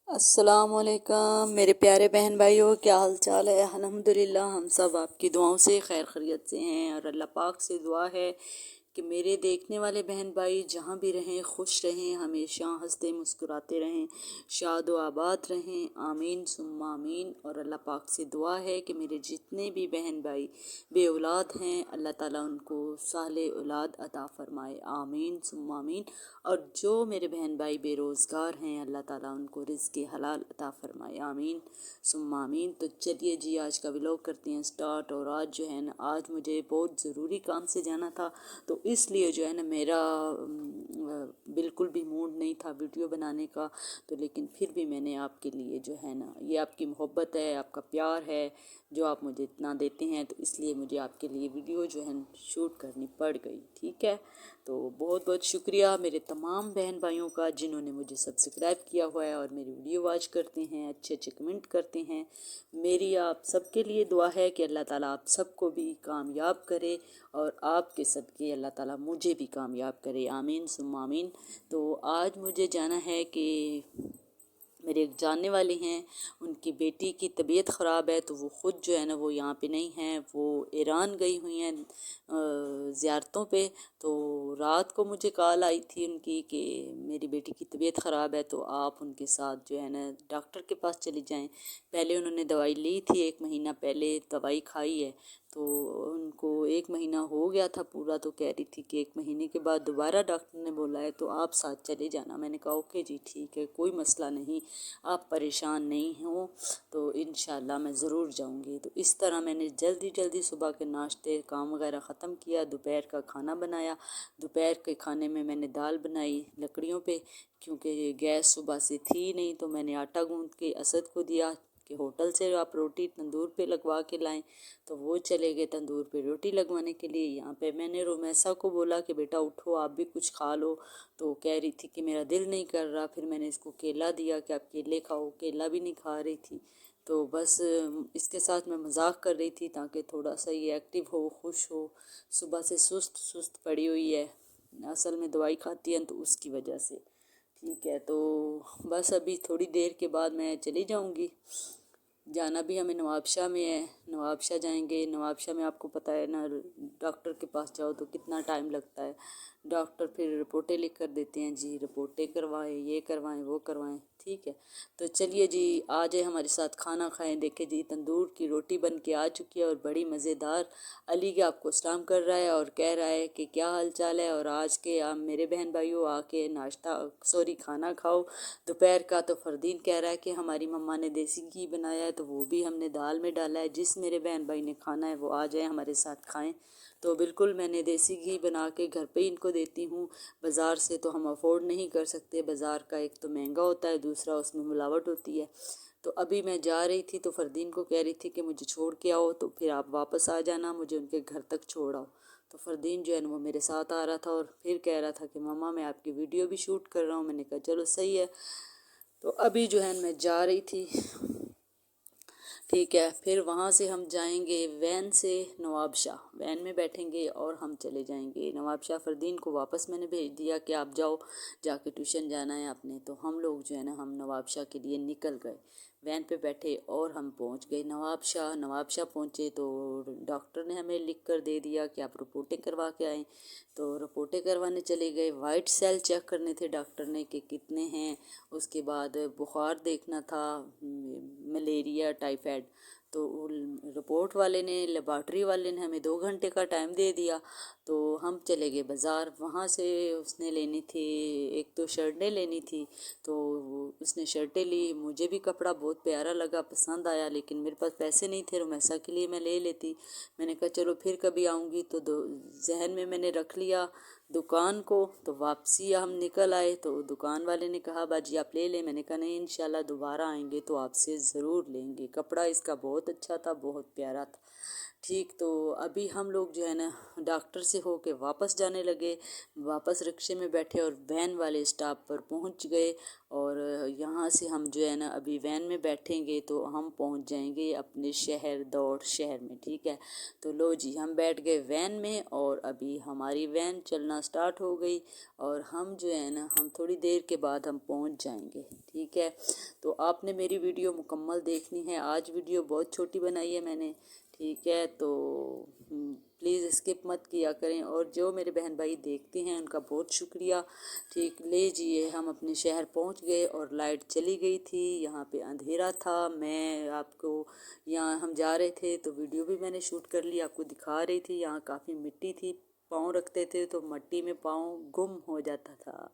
السلام علیکم میرے پیارے بہن بھائیوں، کیا حال چال ہے؟ الحمدللہ ہم سب آپ کی دعاؤں سے خیر خیریت سے ہیں، اور اللہ پاک سے دعا ہے کہ میرے دیکھنے والے بہن بھائی جہاں بھی رہیں خوش رہیں، ہمیشہ ہنستے مسکراتے رہیں، شاد و آباد رہیں، آمین ثم آمین۔ اور اللہ پاک سے دعا ہے کہ میرے جتنے بھی بہن بھائی بے اولاد ہیں، اللہ تعالیٰ ان کو صالح اولاد عطا فرمائے، آمین ثم آمین۔ اور جو میرے بہن بھائی بے روزگار ہیں، اللہ تعالیٰ ان کو رزق حلال عطا فرمائے، آمین ثم آمین۔ تو چلیے جی، آج کا ولاگ کرتے ہیں سٹارٹ۔ اور آج جو ہے نا، آج مجھے بہت ضروری کام سے جانا تھا، تو اس لیے جو ہے نا میرا بالکل بھی موڈ نہیں تھا ویڈیو بنانے کا، تو لیکن پھر بھی میں نے آپ کے لیے جو ہے نا، یہ آپ کی محبت ہے، آپ کا پیار ہے جو آپ مجھے اتنا دیتے ہیں، تو اس لیے مجھے آپ کے لیے ویڈیو جو ہے شوٹ کرنی پڑ گئی، ٹھیک ہے۔ تو بہت بہت شکریہ میرے تمام بہن بھائیوں کا جنہوں نے مجھے سبسکرائب کیا ہوا ہے اور میری ویڈیو واچ کرتے ہیں، اچھے اچھے کمنٹ کرتے ہیں۔ میری آپ سب کے لیے دعا ہے کہ اللہ تعالیٰ آپ سب کو بھی کامیاب کرے، اور آپ کے صدقے اللہ تعالیٰ مجھے بھی کامیاب کرے، آمین ثم آمین۔ تو آج مجھے جانا ہے کہ میرے ایک جاننے والے ہیں، ان کی بیٹی کی طبیعت خراب ہے، تو وہ خود جو ہے نا وہ یہاں پہ نہیں ہیں، وہ ایران گئی ہوئی ہیں زیارتوں پہ۔ تو رات کو مجھے کال آئی تھی ان کی کہ میری بیٹی کی طبیعت خراب ہے، تو آپ ان کے ساتھ جو ہے نا ڈاکٹر کے پاس چلی جائیں۔ پہلے انہوں نے دوائی لی تھی، 1 مہینہ پہلے دوائی کھائی ہے، تو ان کو 1 مہینہ ہو گیا تھا پورا، تو کہہ رہی تھی کہ 1 مہینے کے بعد دوبارہ ڈاکٹر نے بولا ہے تو آپ ساتھ چلے جانا۔ میں نے کہا اوکے جی ٹھیک ہے، کوئی مسئلہ نہیں، آپ پریشان نہیں ہوں، تو انشاءاللہ میں ضرور جاؤں گی۔ تو اس طرح میں نے جلدی صبح کے ناشتے کام وغیرہ ختم کیا، دوپہر کا کھانا بنایا۔ دوپہر کے کھانے میں نے دال بنائی لکڑیوں پہ، کیونکہ گیس صبح سے تھی نہیں، تو میں نے آٹا گوندھ کے اسد کو دیا کہ ہوٹل سے آپ روٹی تندور پہ لگوا کے لائیں، تو وہ چلے گئے تندور پہ روٹی لگوانے کے لیے۔ یہاں پہ میں نے رومیسا کو بولا کہ بیٹا اٹھو، آپ بھی کچھ کھا لو، تو کہہ رہی تھی کہ میرا دل نہیں کر رہا۔ پھر میں نے اس کو کیلا دیا کہ آپ کیلے کھاؤ، کیلا بھی نہیں کھا رہی تھی، تو بس اس کے ساتھ میں مذاق کر رہی تھی تاکہ تھوڑا سا یہ ایکٹیو ہو، خوش ہو۔ صبح سے سست پڑی ہوئی ہے، اصل میں دوائی کھاتی ہے تو اس کی وجہ سے، ٹھیک ہے۔ تو بس ابھی تھوڑی دیر کے بعد میں چلی جاؤں گی، جانا بھی ہمیں نواب شاہ میں ہے، نواب شاہ جائیں گے۔ نواب شاہ میں آپ کو پتہ ہے نا، ڈاکٹر کے پاس جاؤ تو کتنا ٹائم لگتا ہے، ڈاکٹر پھر رپورٹیں لکھ کر دیتے ہیں، جی رپورٹیں کروائیں، یہ کروائیں وہ کروائیں، ٹھیک ہے۔ تو چلیے جی، آ جائے ہمارے ساتھ کھانا کھائیں۔ دیکھیں جی، تندور کی روٹی بن کے آ چکی ہے اور بڑی مزیدار۔ علی کے آپ کو سلام کر رہا ہے اور کہہ رہا ہے کہ کیا حال چال ہے، اور آج کے آپ میرے بہن بھائیوں آ کے ناشتہ کھانا کھاؤ دوپہر کا۔ تو فردین کہہ رہا ہے کہ ہماری مما نے دیسی گھی بنایا ہے، تو وہ بھی ہم نے دال میں ڈالا ہے، جس میرے بہن بھائی نے کھانا ہے وہ آ جائیں ہمارے ساتھ کھائیں۔ تو بالکل میں نے دیسی گھی بنا کے گھر پہ ہی ان کو دیتی ہوں، بازار سے تو ہم افورڈ نہیں کر سکتے، بازار کا ایک تو مہنگا ہوتا ہے، دوسرا اس میں ملاوٹ ہوتی ہے۔ تو ابھی میں جا رہی تھی تو فردین کو کہہ رہی تھی کہ مجھے چھوڑ کے آؤ، تو پھر آپ واپس آ جانا، مجھے ان کے گھر تک چھوڑ آؤ۔ تو فردین جو ہے نا وہ میرے ساتھ آ رہا تھا، اور پھر کہہ رہا تھا کہ مما میں آپ کی ویڈیو بھی شوٹ کر رہا ہوں۔ میں نے کہا چلو صحیح ہے۔ تو ابھی جو ہے میں جا رہی تھی، ٹھیک ہے۔ پھر وہاں سے ہم جائیں گے وین سے نواب شاہ، وین میں بیٹھیں گے اور ہم چلے جائیں گے نواب شاہ۔ فردین کو واپس میں نے بھیج دیا کہ آپ جاؤ، جا کے ٹیوشن جانا ہے آپ نے۔ تو ہم لوگ جو ہے نا، ہم نواب شاہ کے لیے نکل گئے، وین پہ بیٹھے اور ہم پہنچ گئے نواب شاہ۔ نواب شاہ پہنچے تو ڈاکٹر نے ہمیں لکھ کر دے دیا کہ آپ رپورٹیں کروا کے آئیں، تو رپورٹیں کروانے چلے گئے۔ وائٹ سیل چیک کرنے تھے ڈاکٹر نے کہ کتنے ہیں، اس کے بعد بخار دیکھنا تھا، ملیریا، ٹائیفائڈ۔ تو رپورٹ والے نے، لیبارٹری والے نے ہمیں 2 گھنٹے کا ٹائم دے دیا، تو ہم چلے گئے بازار۔ وہاں سے اس نے لینی تھی، ایک تو شرٹیں لینی تھی، تو اس نے شرٹیں لی۔ مجھے بھی کپڑا بہت پیارا لگا، پسند آیا، لیکن میرے پاس پیسے نہیں تھے، رومیسا کے لیے میں لے لیتی۔ میں نے کہا چلو پھر کبھی آؤں گی، تو ذہن میں نے رکھ لیا دکان کو۔ تو واپسی ہم نکل آئے تو دکان والے نے کہا باجی آپ لے لیں۔ میں نے کہا نہیں، انشاءاللہ دوبارہ آئیں گے تو آپ سے ضرور لیں گے، کپڑا اس کا بہت اچھا تھا، بہت پیارا تھا، ٹھیک۔ تو ابھی ہم لوگ جو ہے نا ڈاکٹر سے ہو کے واپس جانے لگے، واپس رکشے میں بیٹھے اور وین والے اسٹاپ پر پہنچ گئے، اور یہاں سے ہم جو ہے نا ابھی وین میں بیٹھیں گے تو ہم پہنچ جائیں گے اپنے شہر دوڑ شہر میں، ٹھیک ہے۔ تو لو جی ہم بیٹھ گئے وین میں اور ابھی ہماری وین چلنا سٹارٹ ہو گئی اور ہم جو ہے نا ہم تھوڑی دیر کے بعد ہم پہنچ جائیں گے، ٹھیک ہے۔ تو آپ نے میری ویڈیو مکمل دیکھنی ہے، آج ویڈیو بہت چھوٹی بنائی ہے میں نے، ٹھیک ہے۔ تو پلیز اسکپ مت کیا کریں، اور جو میرے بہن بھائی دیکھتے ہیں ان کا بہت شکریہ، ٹھیک۔ لے جی ہم اپنے شہر پہنچ گئے اور لائٹ چلی گئی تھی، یہاں پہ اندھیرا تھا۔ میں آپ کو یہاں ہم جا رہے تھے تو ویڈیو بھی میں نے شوٹ کر لی، آپ کو دکھا رہی تھی۔ یہاں کافی مٹی تھی، پاؤں رکھتے تھے تو مٹی میں پاؤں گم ہو جاتا تھا۔